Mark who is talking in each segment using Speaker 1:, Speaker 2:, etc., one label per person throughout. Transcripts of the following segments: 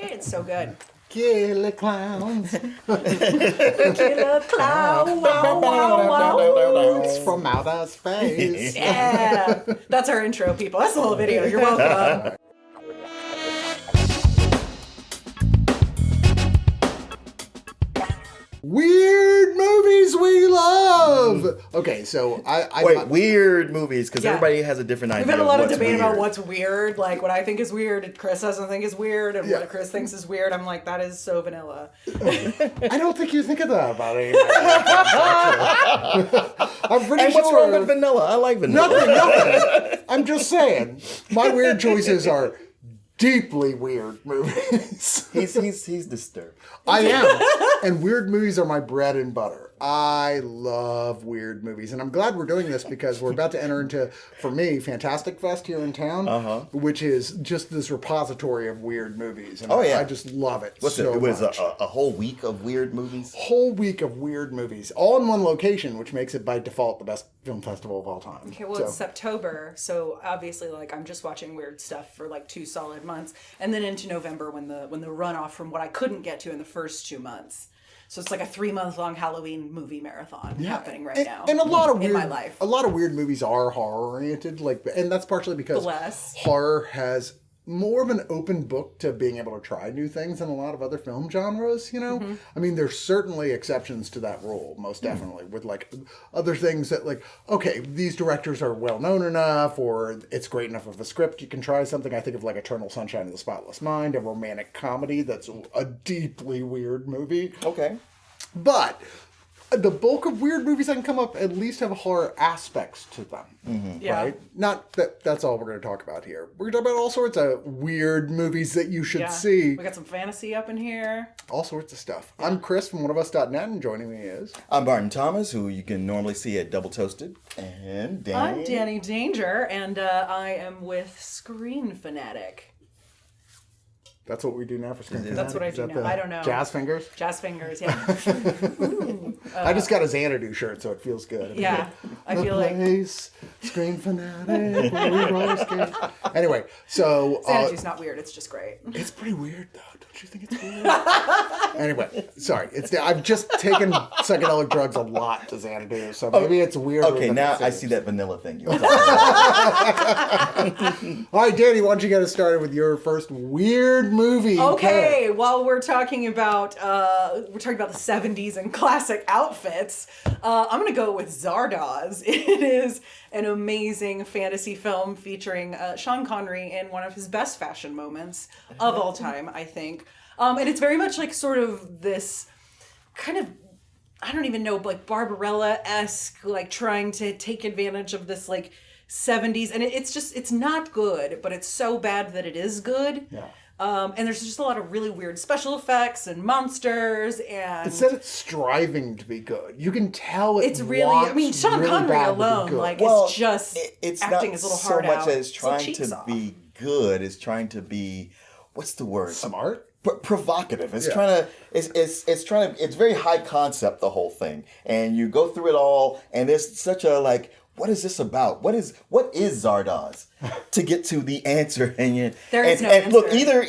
Speaker 1: It's so good.
Speaker 2: Killer clowns.
Speaker 1: Killer clown. Wow, wow, wow.
Speaker 2: It's from outer space.
Speaker 1: Yeah. That's our intro, people. That's the whole video. You're welcome.
Speaker 2: Weird movies we love. Okay, so
Speaker 3: weird movies, because everybody has a different idea.
Speaker 1: We've had a lot of
Speaker 3: what's
Speaker 1: debate
Speaker 3: weird.
Speaker 1: about what's weird, like what I think is weird, Chris doesn't think is weird, and what Chris thinks is weird. I'm like, that is so vanilla.
Speaker 2: I don't think you think of that about anything. I'm pretty
Speaker 3: And
Speaker 2: sure.
Speaker 3: what's wrong with vanilla? I like vanilla.
Speaker 2: Nothing. I'm just saying, my weird choices are deeply weird movies.
Speaker 3: He's disturbed.
Speaker 2: I am. And weird movies are my bread and butter. I love weird movies. And I'm glad we're doing this because we're about to enter into, for me, Fantastic Fest here in town, which is just this repository of weird movies. And I just love it.
Speaker 3: It was a whole week of weird movies?
Speaker 2: Whole week of weird movies. All in one location, which makes it by default the best film festival of all time.
Speaker 1: Okay, well, it's September, so obviously, like, I'm just watching weird stuff for like 2 solid months, and then into November when the runoff from what I couldn't get to in the first 2 months. So it's like a 3-month-long Halloween movie marathon happening right now.
Speaker 2: And a lot of weird,
Speaker 1: in my life.
Speaker 2: A lot of weird movies are horror oriented, and that's partially because horror has more of an open book to being able to try new things than a lot of other film genres, you know? Mm-hmm. I mean, there's certainly exceptions to that rule, most definitely, with like other things that like, okay, these directors are well known enough, or it's great enough of a script, you can try something. I think of like Eternal Sunshine of the Spotless Mind, a romantic comedy that's a deeply weird movie.
Speaker 3: Okay.
Speaker 2: But the bulk of weird movies that can come up at least have horror aspects to them, right? Not that that's all we're going to talk about here. We're going to talk about all sorts of weird movies that you should see.
Speaker 1: We got some fantasy up in here.
Speaker 2: All sorts of stuff. I'm Chris from oneofus.net, and joining me is...
Speaker 3: I'm Barton Thomas, who you can normally see at Double Toasted. And Danny.
Speaker 1: I'm Danni Danger, and I am with Screen Fanatic.
Speaker 2: That's what we do now for Screen Fanatic?
Speaker 1: That's what I do now. I don't know.
Speaker 2: Jazz fingers?
Speaker 1: Jazz fingers, yeah.
Speaker 2: I just got a Xanadu shirt, so it feels good.
Speaker 1: Yeah, I feel like...
Speaker 2: Screen Fanatic, where we roller skate. Anyway, so...
Speaker 1: Xanadu's not weird, it's just great.
Speaker 2: It's pretty weird, though. Don't you think it's weird? Anyway, sorry. I've just taken psychedelic drugs a lot to Xanadu, so maybe it's weird.
Speaker 3: Okay, now I see that vanilla thing you were talking about.
Speaker 2: All right, Danny, why don't you get us started with your first weird movie?
Speaker 1: Okay, while we're talking about the 70s and classic outfits, I'm gonna go with Zardoz. It is an amazing fantasy film featuring Sean Connery in one of his best fashion moments of all time, I think. And it's very much like sort of this kind of, I don't even know, like Barbarella-esque, like trying to take advantage of this like 70s. And it's not good, but it's so bad that it is good. Yeah. And there's just a lot of really weird special effects and monsters, and
Speaker 2: it said it's striving to be good. You can tell
Speaker 1: it's really. I mean, Sean
Speaker 2: really
Speaker 1: Connery alone, like, it's just
Speaker 3: it's
Speaker 1: acting
Speaker 3: not
Speaker 1: his little heart
Speaker 3: so much
Speaker 1: out.
Speaker 3: as trying to be good. It's trying to be, what's the word?
Speaker 2: Smart.
Speaker 3: Provocative. It's trying to. It's trying to. It's very high concept, the whole thing, and you go through it all, and there's such a like. What is this about? What is Zardoz? To get to the answer, and
Speaker 1: there is no answer.
Speaker 3: Look, either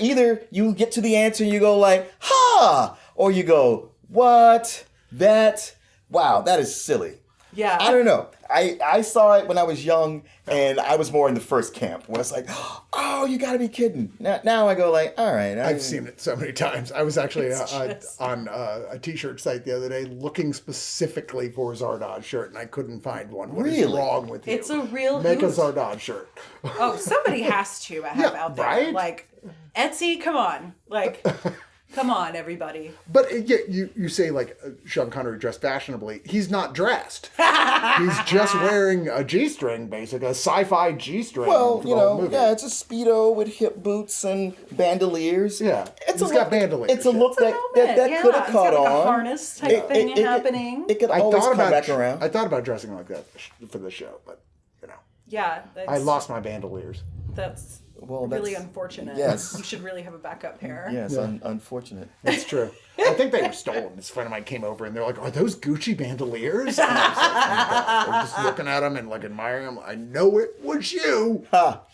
Speaker 3: you get to the answer and you go like, ha, or you go, what? Wow, that is silly.
Speaker 1: Yeah.
Speaker 3: I don't know. I saw it when I was young, and I was more in the first camp where it's like, oh, you gotta be kidding. Now I go like, all right.
Speaker 2: I've seen it so many times. I was actually on a t-shirt site the other day looking specifically for a Zardoz shirt, and I couldn't find one. What is wrong with you?
Speaker 1: It's a real...
Speaker 2: Make a Zardoz shirt.
Speaker 1: Oh, somebody has to have out there.
Speaker 2: Right?
Speaker 1: Like, Etsy, come on. Like... Come on, everybody.
Speaker 2: But you say, like, Sean Connery dressed fashionably. He's not dressed. He's just wearing a G-string, basically, a sci-fi G-string.
Speaker 3: Well, it's a Speedo with hip boots and bandoliers.
Speaker 2: Yeah, he's got bandoliers.
Speaker 3: It's a look that could have caught
Speaker 1: like
Speaker 3: on.
Speaker 1: A harness type thing happening.
Speaker 3: It could always come back around.
Speaker 2: I thought about dressing like that for the show, but,
Speaker 1: Yeah.
Speaker 2: I lost my bandoliers.
Speaker 1: That's
Speaker 3: Well,
Speaker 1: really
Speaker 3: that's-
Speaker 1: unfortunate.
Speaker 3: yes.
Speaker 1: You should really have a backup pair.
Speaker 3: Yes,
Speaker 2: Yeah.
Speaker 3: unfortunate.
Speaker 2: That's true. I think they were stolen. This friend of mine came over and they're like, "Are those Gucci bandoliers?" And I was like, "No." I'm just looking at them and like admiring them. I know it was you.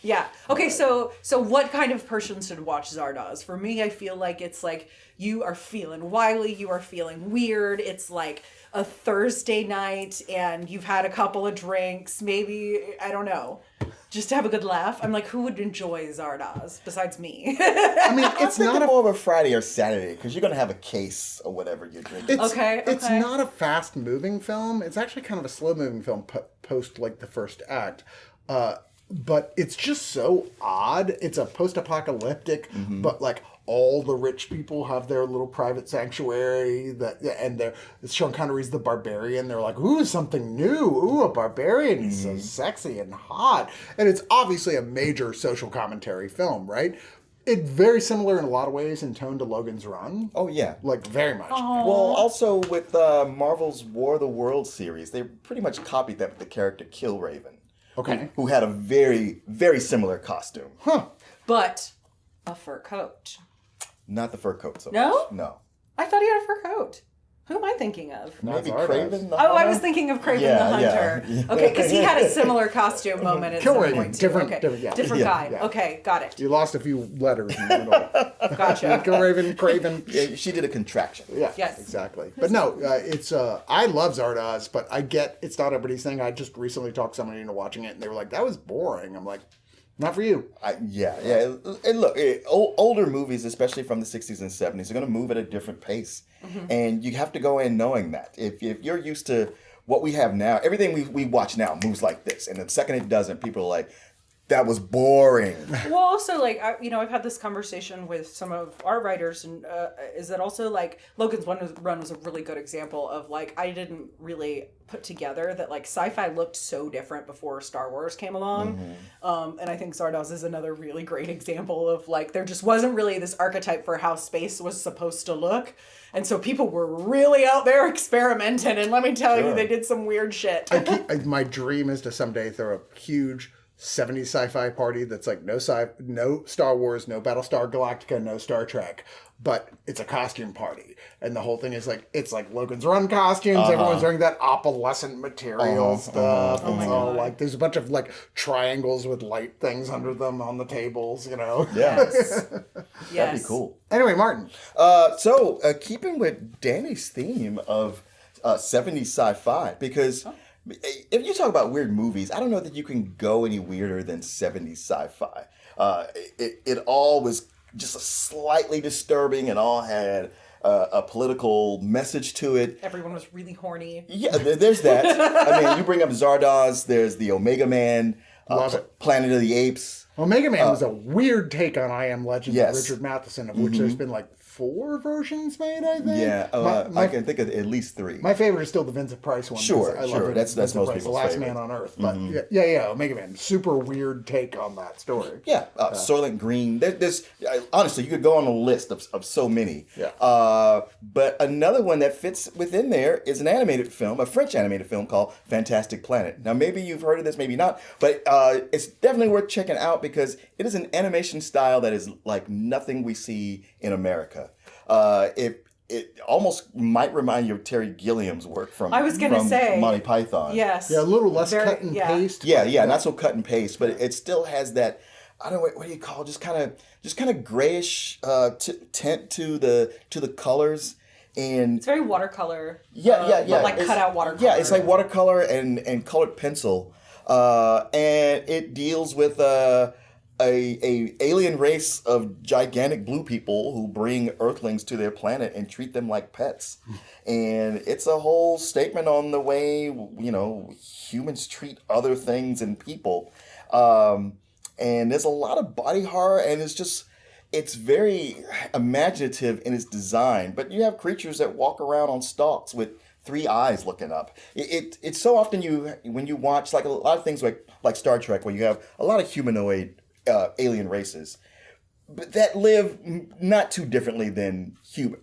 Speaker 1: Yeah. Okay, so what kind of person should watch Zardoz? For me, I feel like it's like you are feeling wily, you are feeling weird. It's like a Thursday night and you've had a couple of drinks, maybe, I don't know, just to have a good laugh. I'm like, who would enjoy Zardoz besides me?
Speaker 2: I mean, it's not a
Speaker 3: more of a Friday or Saturday because you're gonna have a case or whatever you're drinking.
Speaker 2: It's not a fast moving film. It's actually kind of a slow moving film post like the first act. But it's just so odd. It's a post apocalyptic, but like all the rich people have their little private sanctuary and Sean Connery's the barbarian. They're like, ooh, something new. Ooh, a barbarian. He's so sexy and hot. And it's obviously a major social commentary film, right? It's very similar in a lot of ways in tone to Logan's Run.
Speaker 3: Oh, yeah.
Speaker 2: Like, very much.
Speaker 1: Oh.
Speaker 3: Well, also with Marvel's War of the Worlds series, they pretty much copied that with the character Killraven.
Speaker 2: Okay.
Speaker 3: Who had a very, very similar costume.
Speaker 2: Huh.
Speaker 1: But a fur coat.
Speaker 3: Not the fur coat so
Speaker 1: No?
Speaker 3: much. No.
Speaker 1: I thought he had a fur coat. Who am I thinking of?
Speaker 3: Maybe
Speaker 2: Zardoz.
Speaker 3: Craven the
Speaker 1: Oh, I
Speaker 3: Hunter?
Speaker 1: was thinking of Craven
Speaker 3: Yeah,
Speaker 1: the Hunter.
Speaker 3: yeah.
Speaker 1: Okay, because he had a similar costume moment at some
Speaker 2: Killraven,
Speaker 1: point too.
Speaker 2: different-
Speaker 1: Okay.
Speaker 2: different, yeah.
Speaker 1: Different
Speaker 3: Yeah,
Speaker 1: guy.
Speaker 2: yeah.
Speaker 1: Okay, got it.
Speaker 2: You lost a few letters in the middle.
Speaker 1: Gotcha.
Speaker 2: Raven, Craven.
Speaker 3: Yeah, she did a contraction.
Speaker 2: Yeah,
Speaker 1: Yes.
Speaker 2: exactly. But no, it's I love Zardoz, but I get it's not everybody's thing. I just recently talked somebody into watching it, and they were like, "That was boring." I'm like, "Not for you."
Speaker 3: Yeah. And look, older movies, especially from the 60s and 70s, are going to move at a different pace. And you have to go in knowing that. If you're used to what we have now, everything we watch now moves like this. And the second it doesn't, people are like, that was boring.
Speaker 1: Well, also, like, I've had this conversation with some of our writers, and is that also, like, Logan's Run was a really good example of, like, I didn't really put together that, like, sci-fi looked so different before Star Wars came along. And I think Zardoz is another really great example of, like, there just wasn't really this archetype for how space was supposed to look. And so people were really out there experimenting, and let me tell you, they did some weird shit.
Speaker 2: My dream is to someday throw a huge 70s sci-fi party that's like no Star Wars, no Battlestar Galactica, no Star Trek, but it's a costume party, and the whole thing is like it's like Logan's Run costumes. Everyone's wearing that opalescent material stuff. It's all like there's a bunch of like triangles with light things under them on the tables. You know.
Speaker 1: Yes.
Speaker 3: That'd be cool.
Speaker 2: Anyway, Martin.
Speaker 3: So keeping with Danny's theme of 70s sci-fi, because if you talk about weird movies, I don't know that you can go any weirder than 70s sci-fi. It all was just slightly disturbing and all had a political message to it.
Speaker 1: Everyone was really horny.
Speaker 3: Yeah, there's that. I mean, you bring up Zardoz, there's the Omega Man,
Speaker 2: Love it.
Speaker 3: Planet of the Apes.
Speaker 2: Omega Man was a weird take on I Am Legend of
Speaker 3: Yes.
Speaker 2: Richard Matheson, of which there's been like 4 versions made, I think.
Speaker 3: Yeah, I can think of at least 3.
Speaker 2: My favorite is still the Vincent Price one.
Speaker 3: Sure,
Speaker 2: I love
Speaker 3: sure.
Speaker 2: Vincent
Speaker 3: That's most
Speaker 2: Price, the
Speaker 3: people's
Speaker 2: last
Speaker 3: favorite.
Speaker 2: man on Earth. But yeah, Omega Man, super weird take on that story.
Speaker 3: Yeah, Soylent Green. There's honestly, you could go on a list of so many.
Speaker 2: Yeah.
Speaker 3: But another one that fits within there is an animated film, a French animated film called Fantastic Planet. Now, maybe you've heard of this, maybe not, but it's definitely worth checking out because it is an animation style that is like nothing we see in America. It almost might remind you of Terry Gilliam's work from
Speaker 1: I was gonna say
Speaker 3: Monty Python.
Speaker 1: Yes.
Speaker 2: Yeah, a little less
Speaker 1: Very-
Speaker 2: cut and
Speaker 1: yeah.
Speaker 2: paste.
Speaker 3: Yeah, not so cut and paste, but it still has that. I don't know what do you call it, just kind of grayish tint to the colors, and
Speaker 1: It's very watercolor.
Speaker 3: yeah.
Speaker 1: But like
Speaker 3: It's-
Speaker 1: cut out watercolor.
Speaker 3: Yeah, it's like watercolor and colored pencil, and it deals with a alien race of gigantic blue people who bring Earthlings to their planet and treat them like pets, and it's a whole statement on the way humans treat other things and people. And there's a lot of body horror, and it's very imaginative in its design. But you have creatures that walk around on stalks with 3 eyes looking up. It's so often when you watch like a lot of things like Star Trek, where you have a lot of humanoid alien races, but that live not too differently than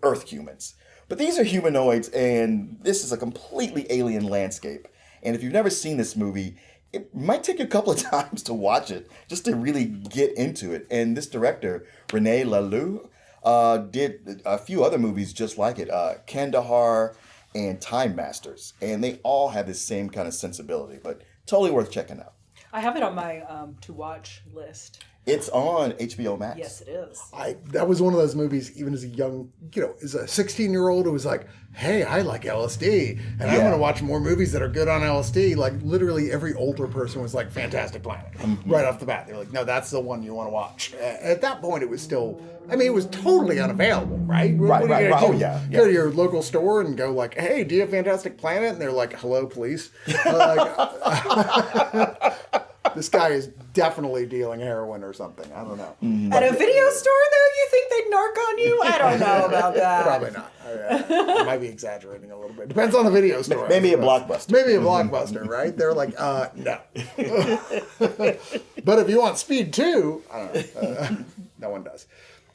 Speaker 3: Earth humans. But these are humanoids, and this is a completely alien landscape. And if you've never seen this movie, it might take you a couple of times to watch it just to really get into it. And this director, René Laloux, did a few other movies just like it, Kandahar and Time Masters. And they all have this same kind of sensibility, but totally worth checking out.
Speaker 1: I have it on my to-watch list.
Speaker 3: It's on HBO Max.
Speaker 1: Yes, it is.
Speaker 2: That was one of those movies, even as a young, as a 16-year-old who was like, hey, I like LSD, and I'm going to watch more movies that are good on LSD. Like, literally every older person was like, Fantastic Planet, right off the bat. They're like, no, that's the one you want to watch. At that point, it was still, it was totally unavailable, right?
Speaker 3: Right. Oh, yeah.
Speaker 2: Go to your local store and go like, hey, do you have Fantastic Planet? And they're like, hello, police. This guy is definitely dealing heroin or something. I don't know.
Speaker 1: At a video store, though, you think they'd narc on you? I don't know about that.
Speaker 2: Probably not. I might be exaggerating a little bit. Depends on the video store.
Speaker 3: Maybe a Blockbuster.
Speaker 2: Maybe a Blockbuster, right? They're like, no. But if you want Speed 2, I don't know. No one does.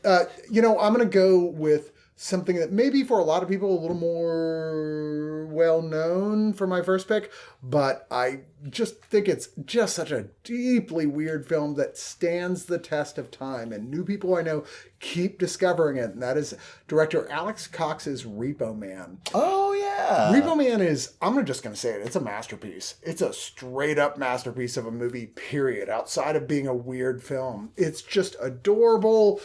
Speaker 2: I'm going to go with something that maybe for a lot of people a little more well-known for my first pick, but I just think it's just such a deeply weird film that stands the test of time, and new people I know keep discovering it, and that is director Alex Cox's Repo Man.
Speaker 3: Oh, yeah.
Speaker 2: Repo Man is, I'm just going to say it, it's a masterpiece. It's a straight-up masterpiece of a movie, period, outside of being a weird film. It's just adorable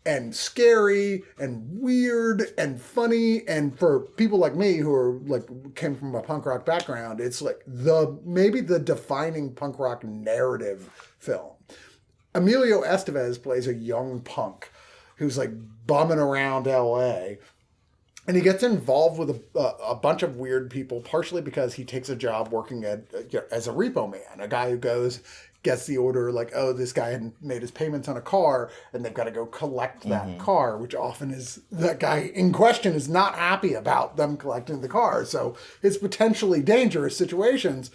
Speaker 2: and scary and weird and funny, and for people like me who are like came from a punk rock background, it's like maybe the defining punk rock narrative film. Emilio Estevez plays a young punk who's like bumming around LA, and he gets involved with a bunch of weird people, partially because he takes a job working as a repo man, a guy who gets the order like, oh, this guy had made his payments on a car and they've got to go collect that car, which often is that guy in question is not happy about them collecting the car. So it's potentially dangerous situations.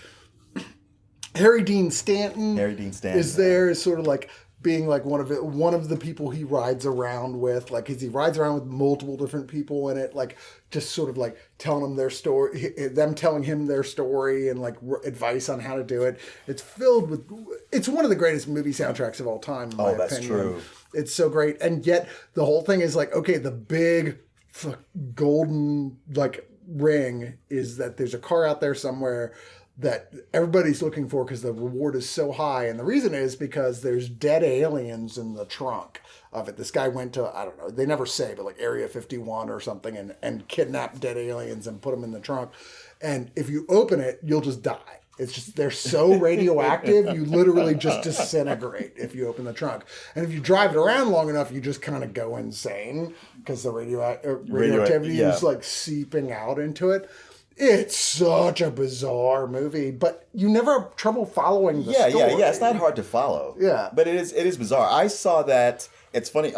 Speaker 2: Harry Dean Stanton is there, is sort of like being like one of the people he rides around with, like he rides around with multiple different people in it, like just sort of like telling them their story, them telling him their story and like advice on how to do it. It's filled with, it's one of the greatest movie soundtracks of all time, in my opinion. That's true. It's so great. And yet the whole thing is like, okay, the big golden like ring is that there's a car out there somewhere that everybody's looking for because the reward is so high. And the reason is because there's dead aliens in the trunk of it. This guy went to, I don't know, they never say, but like Area 51 or something and kidnapped dead aliens and put them in the trunk. And if you open it, you'll just die. It's just, they're so radioactive, you literally just disintegrate if you open the trunk. And if you drive it around long enough, you just kind of go insane because the radioactivity is like seeping out into it. It's such a bizarre movie, but you never have trouble following the story.
Speaker 3: Yeah. It's not hard to follow.
Speaker 2: Yeah.
Speaker 3: But it is bizarre. I saw that, it's funny,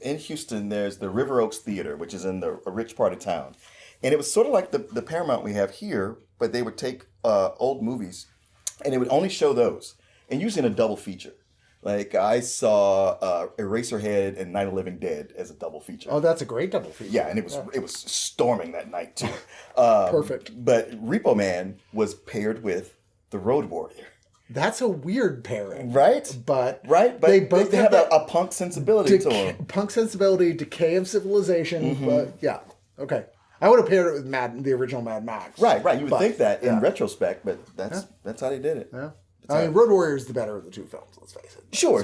Speaker 3: in Houston, there's the River Oaks Theater, which is in a rich part of town. And it was sort of like the Paramount we have here, but they would take old movies and they would only show those, and usually in a double feature. Like I saw Eraserhead and Night of the Living Dead as a double feature.
Speaker 2: Oh, that's a great double feature.
Speaker 3: Yeah, and it was storming that night too.
Speaker 2: Perfect.
Speaker 3: But Repo Man was paired with The Road Warrior.
Speaker 2: That's a weird pairing,
Speaker 3: right?
Speaker 2: But
Speaker 3: they both have a punk sensibility to them.
Speaker 2: Punk sensibility, decay of civilization. But yeah, okay. I would have paired it with the original Mad Max.
Speaker 3: Right. You would think that in retrospect, but that's how they did it.
Speaker 2: Yeah. I mean, Road Warrior is the better of the two films, let's face it.
Speaker 3: Sure.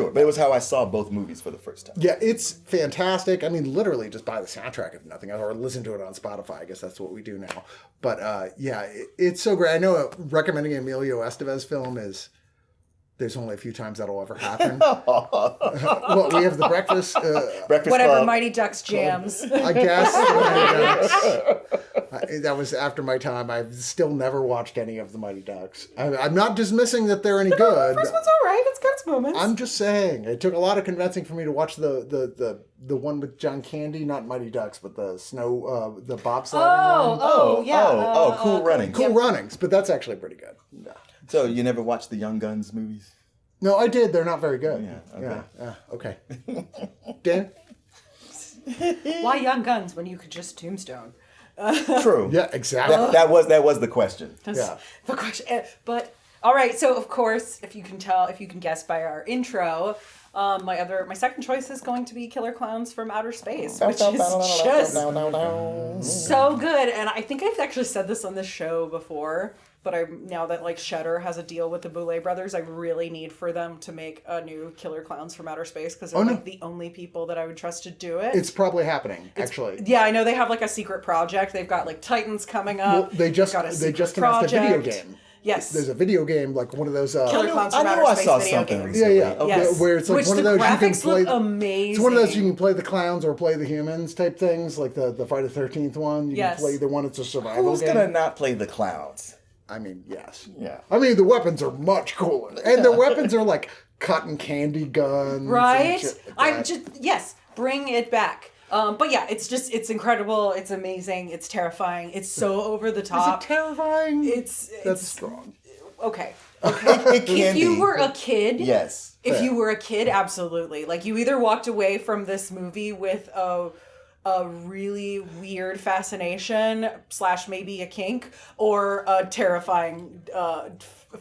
Speaker 3: But it was how I saw both movies for the first time.
Speaker 2: Yeah, it's fantastic. I mean, literally just buy the soundtrack if nothing else, or listen to it on Spotify. I guess that's what we do now. But it's so great. I know recommending an Emilio Estevez film is, there's only a few times that'll ever happen. Well, we have the Breakfast
Speaker 1: whatever
Speaker 3: Club.
Speaker 1: Mighty Ducks jams.
Speaker 2: I guess. That was after my time. I've still never watched any of the Mighty Ducks. I'm not dismissing that they're any good.
Speaker 1: The first one's all right. It's got its moments.
Speaker 2: I'm just saying. It took a lot of convincing for me to watch the one with John Candy, not Mighty Ducks, but the snow, the bobsledding one.
Speaker 3: Cool Runnings.
Speaker 2: Cool Runnings, but that's actually pretty good. Yeah.
Speaker 3: So you never watched the Young Guns movies?
Speaker 2: No, I did. They're not very good.
Speaker 3: Yeah.
Speaker 2: Okay. Dan?
Speaker 1: Why Young Guns when you could just Tombstone?
Speaker 3: True.
Speaker 2: Yeah, exactly.
Speaker 3: That was the question.
Speaker 1: The question. But All right, so of course, if you can guess by our intro, my second choice is going to be Killer Clowns from Outer Space, which is just so good. And I think I've actually said this on this show before, but now that like Shudder has a deal with the Boulet brothers, I really need for them to make a new Killer Clowns from Outer Space because they're like the only people that I would trust to do it.
Speaker 2: It's probably happening, actually.
Speaker 1: Yeah, I know they have like a secret project. They've got like Titans coming up.
Speaker 2: Well, they just announced a video game.
Speaker 1: Yes.
Speaker 2: There's a video game, like one of those...
Speaker 1: Killer Clowns from Outer Space video games.
Speaker 2: Yeah.
Speaker 3: Okay.
Speaker 1: Yes.
Speaker 2: Where it's like
Speaker 1: Which
Speaker 2: one of those you can play...
Speaker 1: amazing.
Speaker 2: It's one of those you can play the clowns or play the humans type things, like the Friday the 13th one. You can play the one that's a survival game.
Speaker 3: Who's going to not play the clowns?
Speaker 2: I mean, yes.
Speaker 3: Yeah.
Speaker 2: I mean, the weapons are much cooler. And the weapons are like cotton candy guns.
Speaker 1: Right?
Speaker 2: And shit like
Speaker 1: bring it back. But yeah, it's incredible. It's amazing. It's terrifying. It's so over the top.
Speaker 2: Is it terrifying?
Speaker 1: That's
Speaker 2: strong.
Speaker 1: Okay.
Speaker 3: It can
Speaker 1: if you
Speaker 3: be.
Speaker 1: were a kid,
Speaker 3: Yes.
Speaker 1: If you were a kid, absolutely. Like you either walked away from this movie with a really weird fascination / maybe a kink or a terrifying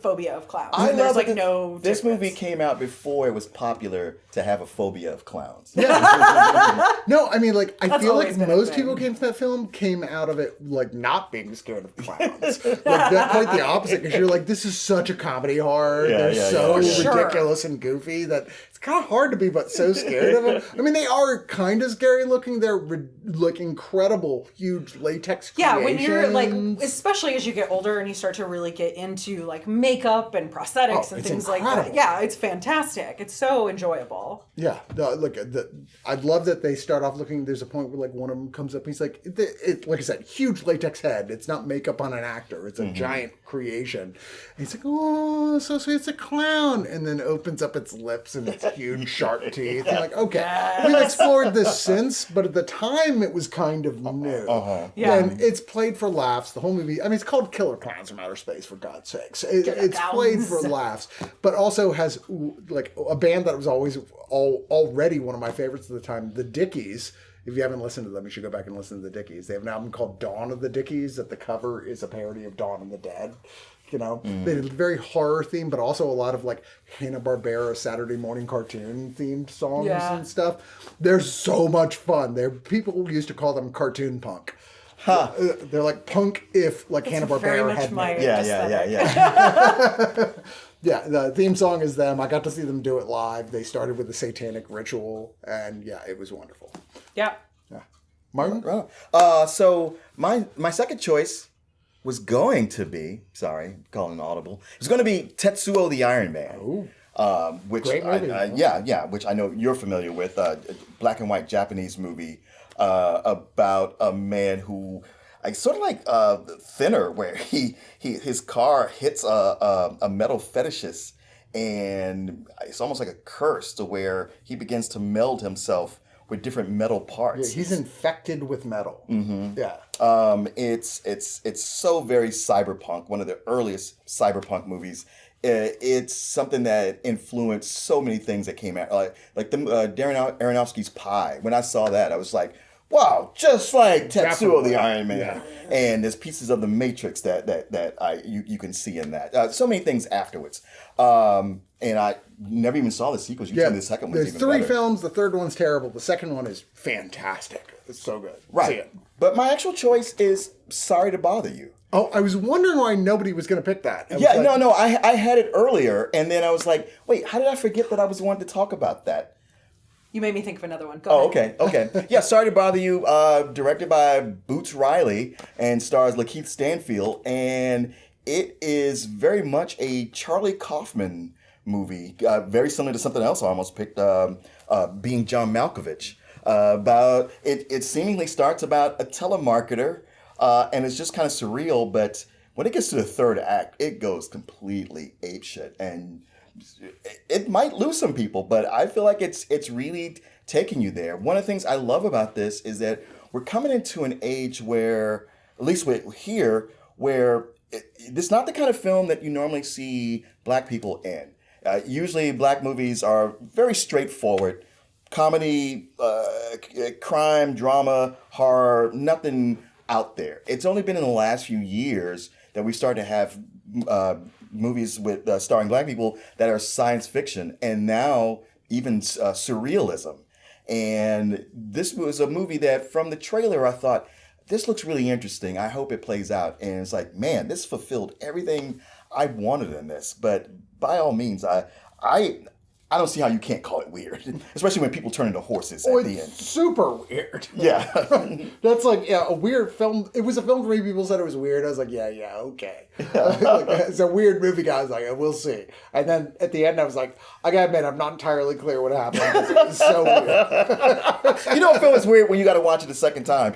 Speaker 1: phobia of clowns.
Speaker 3: I
Speaker 1: There's
Speaker 3: love
Speaker 1: like
Speaker 3: that
Speaker 1: no
Speaker 3: this
Speaker 1: difference.
Speaker 3: movie came out before it was popular to have a phobia of clowns.
Speaker 2: No, I mean, like, I
Speaker 1: That's
Speaker 2: feel like
Speaker 1: always been a
Speaker 2: most
Speaker 1: thing.
Speaker 2: people came to that film came out of it, like, not being scared of clowns. Like, that's quite the opposite, because you're like, this is such a comedy horror.
Speaker 3: Yeah,
Speaker 2: They're
Speaker 3: yeah,
Speaker 2: so
Speaker 3: yeah.
Speaker 1: Sure.
Speaker 2: ridiculous and goofy that it's kind of hard to be but so scared of them. I mean, they are kind of scary looking. They're, like, incredible, huge latex
Speaker 1: Yeah, when you're like,
Speaker 2: creations.
Speaker 1: especially as you get older and you start to really get into like makeup and prosthetics and
Speaker 2: it's
Speaker 1: things like
Speaker 2: incredible.
Speaker 1: that. Yeah, it's fantastic. It's so enjoyable.
Speaker 2: Yeah, I love that they start off looking. There's a point where like one of them comes up. He's like, like I said, huge latex head. It's not makeup on an actor. It's a giant creation. And he's like, oh, so sweet. It's a clown, and then opens up its lips and its huge sharp teeth. I'm like, okay, we've explored this since, but at the time it was kind of new.
Speaker 1: Yeah.
Speaker 2: And it's played for laughs. The whole movie. I mean, it's called Killer Clowns from Outer Space, for God's sakes. It's played for laughs, but also has like a band that was already one of my favorites at the time, the Dickies. If you haven't listened to them, you should go back and listen to the Dickies. They have an album called Dawn of the Dickies that the cover is a parody of Dawn of the Dead. You know, they did a very horror theme, but also a lot of like Hanna-Barbera Saturday morning cartoon themed songs and stuff. They're so much fun. People used to call them cartoon punk.
Speaker 3: Huh.
Speaker 2: They're like punk if like Hanna-Barbera had made.
Speaker 3: Yeah.
Speaker 2: Yeah, the theme song is them. I got to see them do it live. They started with the satanic ritual, and yeah, it was wonderful.
Speaker 1: Yeah.
Speaker 2: Yeah, Martin.
Speaker 3: So my second choice was going to be, sorry, calling audible. It was going to be Tetsuo the Iron Man.
Speaker 2: Ooh.
Speaker 3: Which
Speaker 2: Great movie.
Speaker 3: which I know you're familiar with, black and white Japanese movie about a man who, sort of like Thinner, where his car hits a metal fetishist, and it's almost like a curse to where he begins to meld himself with different metal parts.
Speaker 2: Yeah, he's infected with metal. Mm-hmm. Yeah.
Speaker 3: It's so very cyberpunk. One of the earliest cyberpunk movies. It's something that influenced so many things that came out, like the Darren Aronofsky's Pi. When I saw that, I was like, wow, just like Tetsuo the Iron Man.
Speaker 2: Yeah.
Speaker 3: And there's pieces of the Matrix that you can see in that. So many things afterwards. And I never even saw the sequels. You told me the second one's
Speaker 2: There's
Speaker 3: even
Speaker 2: three
Speaker 3: better.
Speaker 2: films. The third one's terrible. The second one is fantastic. It's so good.
Speaker 3: Right.
Speaker 2: See it.
Speaker 3: But my actual choice is Sorry to Bother You.
Speaker 2: Oh, I was wondering why nobody was going to pick that.
Speaker 3: I had it earlier, and then I was like, wait, how did I forget that I was wanting to talk about that?
Speaker 1: You made me think of another one. Go ahead.
Speaker 3: Okay. Yeah, Sorry to Bother You, directed by Boots Riley and stars Lakeith Stanfield, and it is very much a Charlie Kaufman movie, very similar to something else I almost picked, Being John Malkovich. About it seemingly starts about a telemarketer, and it's just kind of surreal, but when it gets to the third act, it goes completely apeshit, and it might lose some people, but I feel like it's really taking you there. One of the things I love about this is that we're coming into an age where, at least here, where it's not the kind of film that you normally see black people in. Usually black movies are very straightforward. Comedy, crime, drama, horror, nothing out there. It's only been in the last few years that we start to have movies with starring black people that are science fiction, and now even surrealism. And this was a movie that from the trailer I thought, this looks really interesting. I hope it plays out. And it's like, man, this fulfilled everything I wanted in this. But by all means, I don't see how you can't call it weird, especially when people turn into horses at the end.
Speaker 2: Super weird.
Speaker 3: Yeah.
Speaker 2: That's like, a weird film. It was a film for me. People said it was weird. I was like, yeah, okay. Like, it's a weird movie, guys. Like, we'll see. And then at the end, I was like, I gotta admit, I'm not entirely clear what happened. It's so weird.
Speaker 3: You don't feel it's weird when you got to watch it a second time,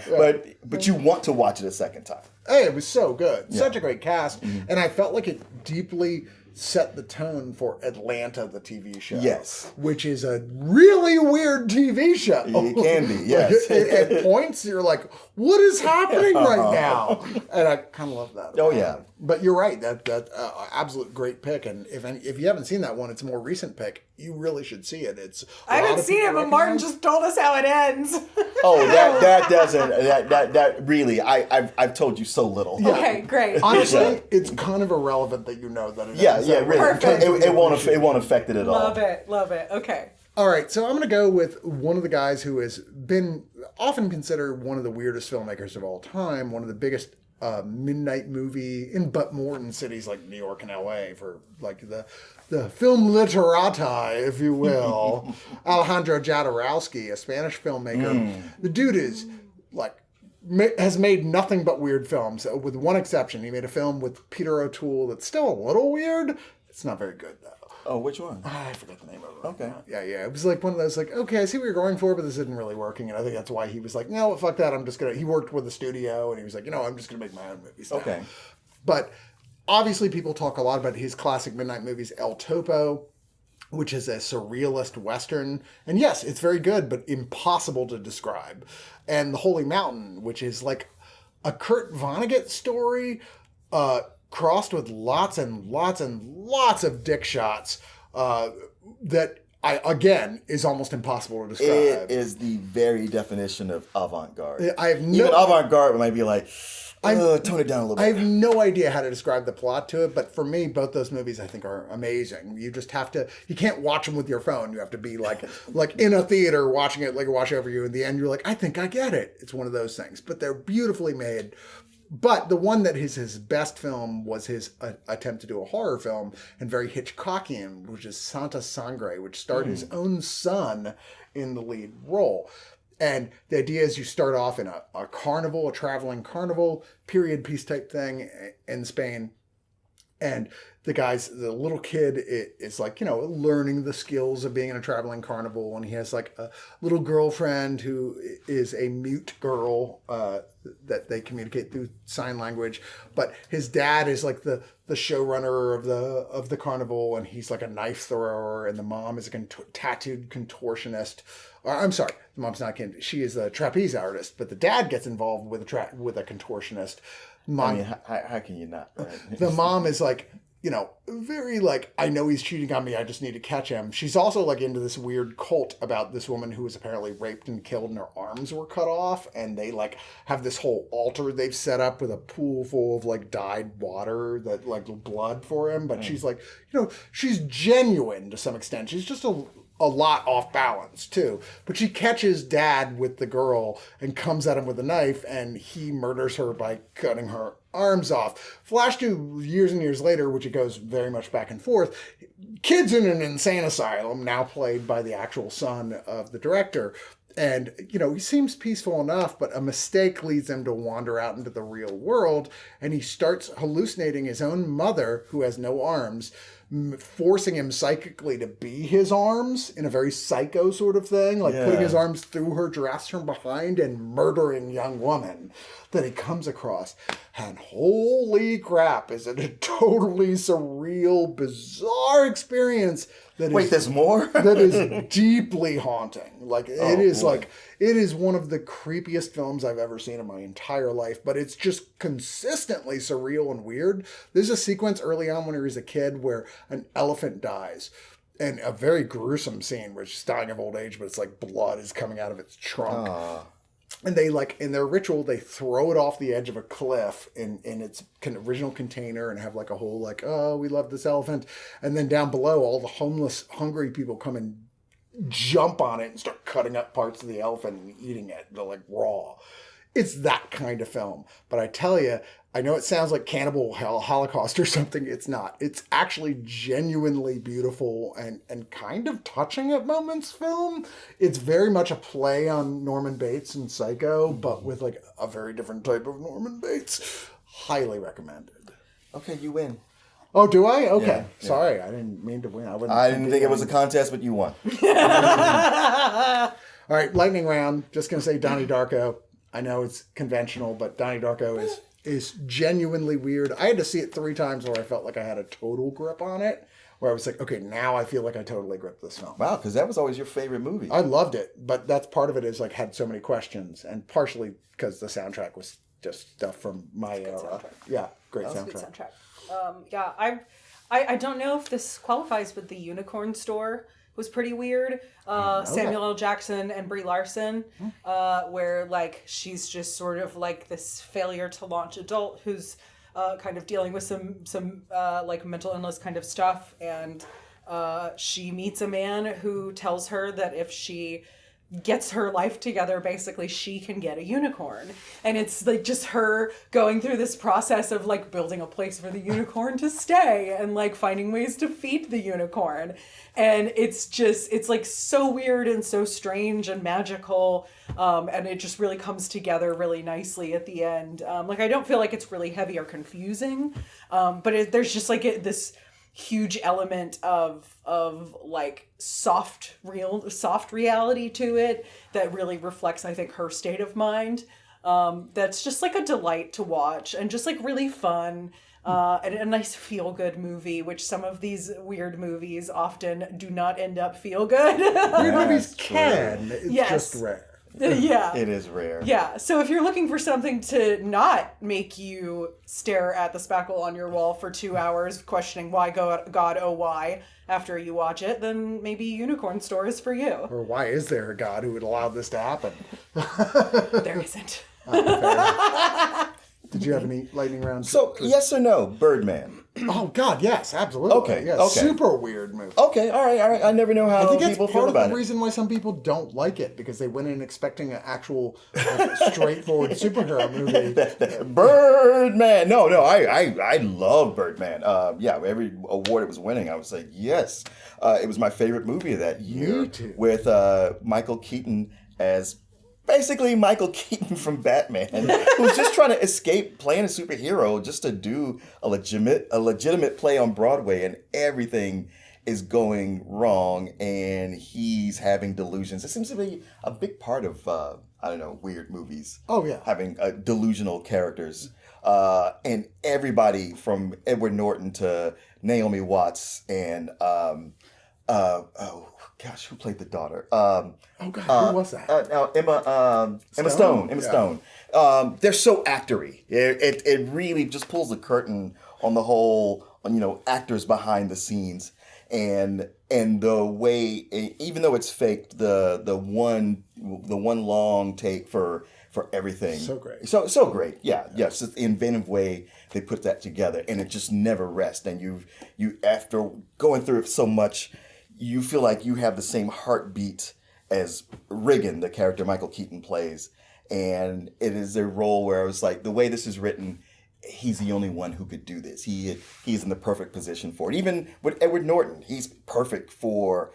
Speaker 3: but you want to watch it a second time.
Speaker 2: Hey, it was so good. Yeah. Such a great cast. Mm-hmm. And I felt like it deeply set the tone for Atlanta, the TV show.
Speaker 3: Yes.
Speaker 2: Which is a really weird TV show.
Speaker 3: It can be, yes.
Speaker 2: At points, you're like, what is happening right now? And I kind of love that.
Speaker 3: Oh, yeah.
Speaker 2: But you're right. That absolute great pick. And if you haven't seen that one, it's a more recent pick. You really should see it.
Speaker 1: I haven't seen it, but Martin just told us how it ends.
Speaker 3: Oh, that doesn't. That really. I've told you so little.
Speaker 1: Yeah. Okay, great.
Speaker 2: Honestly, it's kind of irrelevant that you know that it ends.
Speaker 3: Yeah, really.
Speaker 1: Perfect.
Speaker 3: It won't affect it at all.
Speaker 1: Love it. Okay.
Speaker 2: All right, so I'm going to go with one of the guys who has been often considered one of the weirdest filmmakers of all time, one of the biggest midnight movie in but Morton cities like New York and LA for like the film literata, if you will. Alejandro Jodorowsky, a Spanish filmmaker. The dude is like has made nothing but weird films, with one exception. He made a film with Peter O'Toole that's still a little weird. It's not very good though.
Speaker 3: Oh, which one?
Speaker 2: I forget the name of it.
Speaker 3: Okay.
Speaker 2: Yeah. It was like one of those, like, okay, I see what you're going for, but this isn't really working. And I think that's why he was like, no, fuck that. He worked with the studio and he was like, I'm just going to make my own movies now.
Speaker 3: Okay.
Speaker 2: But obviously people talk a lot about his classic midnight movies, El Topo, which is a surrealist Western. And yes, it's very good, but impossible to describe. And The Holy Mountain, which is like a Kurt Vonnegut story, crossed with lots and lots and lots of dick shots that again is almost impossible to describe.
Speaker 3: It is the very definition of avant-garde.
Speaker 2: Even
Speaker 3: avant-garde might be like, tone it down a little bit.
Speaker 2: I have no idea how to describe the plot to it, but for me, both those movies I think are amazing. You just have to, you can't watch them with your phone. You have to be like in a theater watching it, like wash over you. In the end, you're like, I think I get it. It's one of those things, but they're beautifully made. But the one that is his best film was his attempt to do a horror film, and very Hitchcockian, which is Santa Sangre, which starred his own son in the lead role. And the idea is you start off in a carnival, a traveling carnival, period piece type thing in Spain. And the little kid is like, learning the skills of being in a traveling carnival. And he has like a little girlfriend who is a mute girl that they communicate through sign language. But his dad is like the showrunner of the carnival, and he's like a knife thrower. And the mom is a tattooed contortionist. I'm sorry, the mom's not. She is a trapeze artist, but the dad gets involved with a contortionist.
Speaker 3: How can you not? Right?
Speaker 2: The mom is like, very like, I know he's cheating on me, I just need to catch him. She's also like into this weird cult about this woman who was apparently raped and killed and her arms were cut off. And they like have this whole altar they've set up with a pool full of like dyed water that like blood for him. But she's like, she's genuine to some extent. She's just a lot off balance too, but she catches dad with the girl and comes at him with a knife, and he murders her by cutting her arms off. Flash to years and years later, which it goes very much back and forth. Kid's in an insane asylum, now played by the actual son of the director. And, he seems peaceful enough, but a mistake leads him to wander out into the real world, and he starts hallucinating his own mother, who has no arms, forcing him psychically to be his arms in a very psycho sort of thing, like putting his arms through her dress from behind and murdering young woman that he comes across. And holy crap, is it a totally surreal, bizarre experience
Speaker 3: there's more?
Speaker 2: that is deeply haunting. Like it is one of the creepiest films I've ever seen in my entire life, but it's just consistently surreal and weird. There's a sequence early on when he was a kid where an elephant dies. And a very gruesome scene where she's dying of old age, but it's like blood is coming out of its trunk. And they in their ritual, they throw it off the edge of a cliff in its original container and have a whole oh, we love this elephant. And then down below, all the homeless, hungry people come and jump on it and start cutting up parts of the elephant and eating it. They're raw. It's that kind of film. But I tell you, I know it sounds like Cannibal Holocaust or something. It's not. It's actually genuinely beautiful and kind of touching at moments film. It's very much a play on Norman Bates and Psycho, but with a very different type of Norman Bates. Highly recommended.
Speaker 3: Okay, you win.
Speaker 2: Oh, do I? Okay.
Speaker 3: Yeah.
Speaker 2: Sorry, I didn't mean to win.
Speaker 3: I didn't think it was a contest, but you won.
Speaker 2: All right, lightning round. Just going to say Donnie Darko. I know it's conventional, but Donnie Darko is genuinely weird. I had to see it 3 times where I felt like I had a total grip on it. Where I was like, okay, now I feel like I totally gripped this film.
Speaker 3: Wow, because that was always your favorite movie.
Speaker 2: I loved it, but that's part of it is had so many questions, and partially because the soundtrack was just stuff from my era. Yeah, great soundtrack.
Speaker 1: Good soundtrack. I don't know if this qualifies, but the Unicorn Store was pretty weird. Samuel L. Jackson and Brie Larson, where she's just sort of this failure to launch adult who's kind of dealing with some mental illness kind of stuff, and she meets a man who tells her that if she gets her life together, basically she can get a unicorn. And it's just her going through this process of building a place for the unicorn to stay and finding ways to feed the unicorn. And it's so weird and so strange and magical. And it just really comes together really nicely at the end. I don't feel like it's really heavy or confusing. But there's just this huge element of soft reality to it that really reflects, I think, her state of mind. That's just a delight to watch and just really fun. And a nice feel-good movie, which some of these weird movies often do not end up feel good.
Speaker 2: Weird movies can. It's just rare.
Speaker 1: Yeah.
Speaker 3: It is rare.
Speaker 1: Yeah. So if you're looking for something to not make you stare at the spackle on your wall for 2 hours questioning why God, oh why, after you watch it, then maybe Unicorn Store is for you.
Speaker 2: Or why is there a God who would allow this to happen?
Speaker 1: There isn't.
Speaker 2: Did you have any lightning rounds?
Speaker 3: So, yes or no, Birdman?
Speaker 2: Oh, God, yes, absolutely.
Speaker 3: Okay,
Speaker 2: yeah,
Speaker 3: okay.
Speaker 2: Super weird movie.
Speaker 3: Okay, all right. I never know how people feel about it.
Speaker 2: I think that's part of the reason why some people don't like it, because they went in expecting an actual straightforward superhero movie.
Speaker 3: Birdman! No, I love Birdman. Every award it was winning, I was like, yes. It was my favorite movie of that year.
Speaker 2: Me too.
Speaker 3: With Michael Keaton as basically Michael Keaton from Batman, who's just trying to escape playing a superhero just to do a legitimate play on Broadway, and everything is going wrong, and he's having delusions. It seems to be a big part of weird movies.
Speaker 2: Oh yeah,
Speaker 3: having delusional characters, and everybody from Edward Norton to Naomi Watts and who played the daughter?
Speaker 2: Who was that?
Speaker 3: Emma Stone. They're so actory. It really just pulls the curtain on the whole, actors behind the scenes, and the way, even though it's faked, the one long take for everything.
Speaker 2: So great.
Speaker 3: So great. Yeah. Yes. It's the inventive way they put that together, and it just never rests. And you after going through it so much, you feel like you have the same heartbeat as Riggin, the character Michael Keaton plays. And it is a role where I was like, the way this is written, he's the only one who could do this. He's in the perfect position for it. Even with Edward Norton, he's perfect for,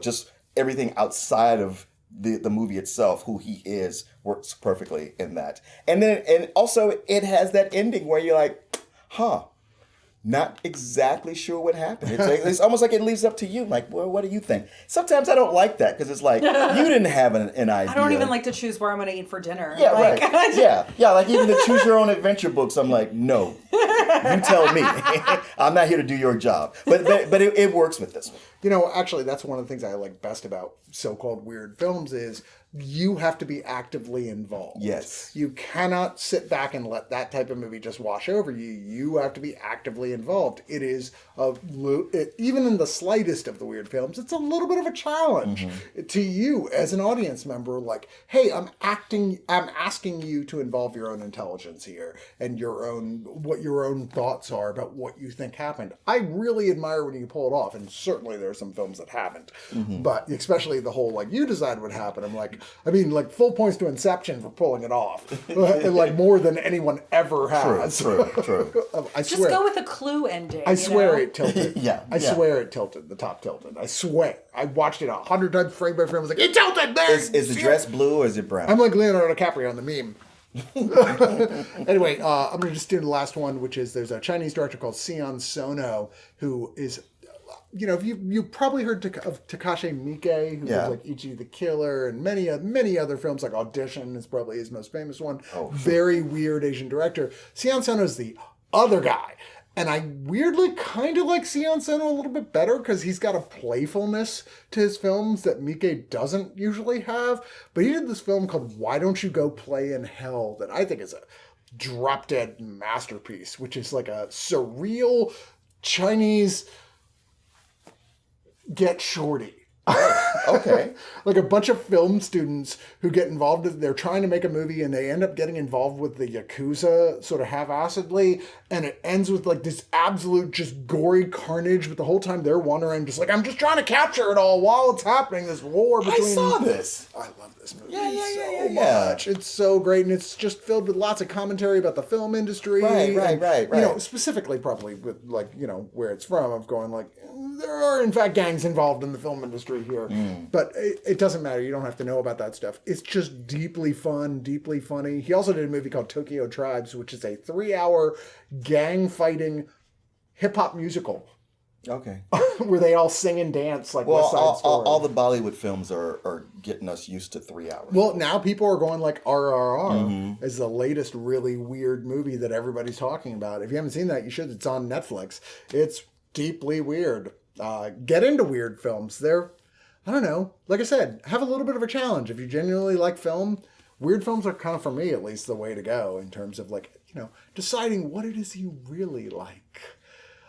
Speaker 3: just everything outside of the movie itself. Who he is works perfectly in that. And also it has that ending where you're like, not exactly sure what happened. It's almost like it leaves up to you. Like, well, what do you think? Sometimes I don't like that, because it's like, you didn't have an idea. I
Speaker 1: don't even like to choose where I'm going to eat for dinner.
Speaker 3: Yeah, right. Yeah, like even the Choose Your Own Adventure books, I'm like, no, you tell me. I'm not here to do your job. But it works with this one.
Speaker 2: You know, actually, that's one of the things I like best about so-called weird films is you have to be actively involved.
Speaker 3: Yes.
Speaker 2: You cannot sit back and let that type of movie just wash over you. You have to be actively involved. It is, even in the slightest of the weird films, it's a little bit of a challenge to you as an audience member. Like, hey, I'm asking you to involve your own intelligence here and what your own thoughts are about what you think happened. I really admire when you pull it off, and certainly there are some films that haven't. But especially the whole, like, you decide what happened. I'm like, full points to Inception for pulling it off. Like, more than anyone ever has.
Speaker 3: True.
Speaker 2: I
Speaker 1: Just
Speaker 2: swear.
Speaker 1: go with a Clue ending.
Speaker 2: I swear it tilted.
Speaker 3: I
Speaker 2: swear it tilted. The top tilted. I swear. I watched it 100 times frame by frame. I was like, it tilted, man!
Speaker 3: Is the dress blue or is it brown?
Speaker 2: I'm like Leonardo DiCaprio on the meme. Anyway, I'm going to just do the last one, which is there's a Chinese director called Sion Sono who is... You know, you probably heard of Takashi Miike, who did like Ichi the Killer and many other films, like Audition is probably his most famous one. Very weird Asian director. Sion Sono is the other guy. And I weirdly kind of like Sion Sono a little bit better because he's got a playfulness to his films that Miike doesn't usually have. But he did this film called Why Don't You Go Play in Hell that I think is a drop-dead masterpiece, which is like a surreal Chinese... Get Shorty.
Speaker 3: Okay.
Speaker 2: Like a bunch of film students who get involved, they're trying to make a movie and they end up getting involved with the Yakuza sort of half-assedly, and it ends with like this absolute just gory carnage, but the whole time they're wandering just like, I'm just trying to capture it all while it's happening, this war between...
Speaker 3: I saw this.
Speaker 2: I love this movie
Speaker 3: so
Speaker 2: much. It's so great, and it's just filled with lots of commentary about the film industry.
Speaker 3: Right.
Speaker 2: You know, specifically probably with like, you know, where it's from, of going like, there are in fact gangs involved in the film industry here. But it doesn't matter. You don't have to know about that stuff. It's just deeply fun, deeply funny. He also did a movie called Tokyo Tribes, which is a 3-hour gang fighting hip-hop musical.
Speaker 3: Okay.
Speaker 2: Where they all sing and dance like West Side Story.
Speaker 3: All the Bollywood films are getting us used to 3 hours.
Speaker 2: Well, now people are going like RRR is the latest really weird movie that everybody's talking about. If you haven't seen that, you should. It's on Netflix. It's deeply weird. Get into weird films. They're, I don't know, like I said, have a little bit of a challenge. If you genuinely like film, weird films are kind of, for me at least, the way to go in terms of like, you know, deciding what it is you really like.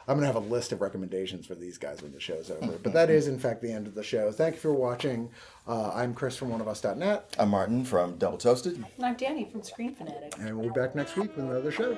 Speaker 2: I'm going to have a list of recommendations for these guys when the show's over. But that is, in fact, the end of the show. Thank you for watching. I'm Chris from oneofus.net.
Speaker 3: I'm Martin from Double Toasted.
Speaker 1: And I'm Danny from Screen Fanatic.
Speaker 2: And we'll be back next week with another show.